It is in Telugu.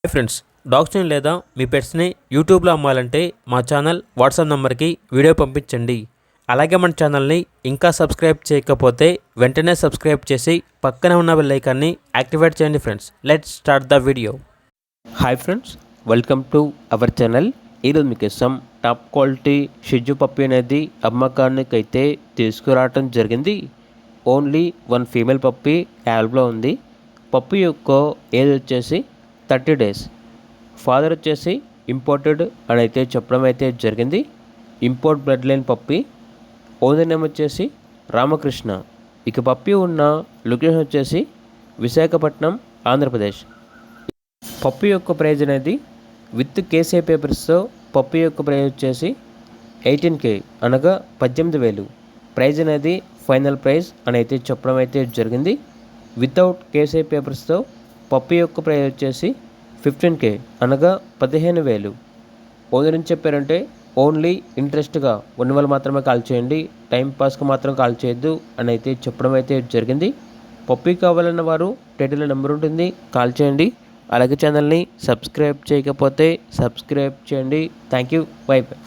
హాయ్ ఫ్రెండ్స్, డాగ్స్ని లేదా మీ పెట్స్ని యూట్యూబ్లో అమ్మాలంటే మా ఛానల్ వాట్సాప్ నెంబర్కి వీడియో పంపించండి. అలాగే మన ఛానల్ని ఇంకా సబ్స్క్రైబ్ చేయకపోతే వెంటనే సబ్స్క్రైబ్ చేసి పక్కనే ఉన్న బెల్ ఐకాన్ని యాక్టివేట్ చేయండి. Friends, let's start the video. Hi friends, welcome to our channel. ఈరోజు మీకోసం టాప్ క్వాలిటీ షిజు పప్పి అనేది అమ్మకానికి అయితే తీసుకురావటం జరిగింది. ఓన్లీ వన్ ఫీమేల్ పప్పి యాల్బ్లో ఉంది. పప్పి యొక్క ఏజ్ వచ్చేసి 30 days. ఫాదర్ వచ్చేసి ఇంపోర్టెడ్ అని అయితే చెప్పడం అయితే జరిగింది. ఇంపోర్ట్ బ్లడ్ లైన్ పప్పి. ఓనర్ నేమ్ వచ్చేసి రామకృష్ణ. ఇక పప్పి ఉన్న లొకేషన్ వచ్చేసి విశాఖపట్నం, ఆంధ్రప్రదేశ్. పప్పి యొక్క ప్రైజ్ అనేది విత్ కేసీ పేపర్స్తో పప్పి యొక్క ప్రైజ్ వచ్చేసి 18K, అనగా 18,000. ప్రైజ్ అనేది ఫైనల్ ప్రైజ్ అని అయితే చెప్పడం అయితే జరిగింది. వితౌట్ కేసీ పేపర్స్తో పప్పి యొక్క ప్రైజ్ వచ్చేసి 15K, అనగా 15,000. ఓనర్ ఏం చెప్పారంటే ఓన్లీ ఇంట్రెస్ట్గా ఉన్న వాళ్ళు మాత్రమే కాల్ చేయండి, టైంపాస్కి మాత్రం కాల్ చేయొద్దు అని అయితే చెప్పడం అయితే జరిగింది. పప్పి కావాలన్న వారు టైటిల్లో నెంబర్ ఉంటుంది, కాల్ చేయండి. అలాగే ఛానల్ని సబ్స్క్రైబ్ చేయకపోతే సబ్స్క్రైబ్ చేయండి. Thank you, by by.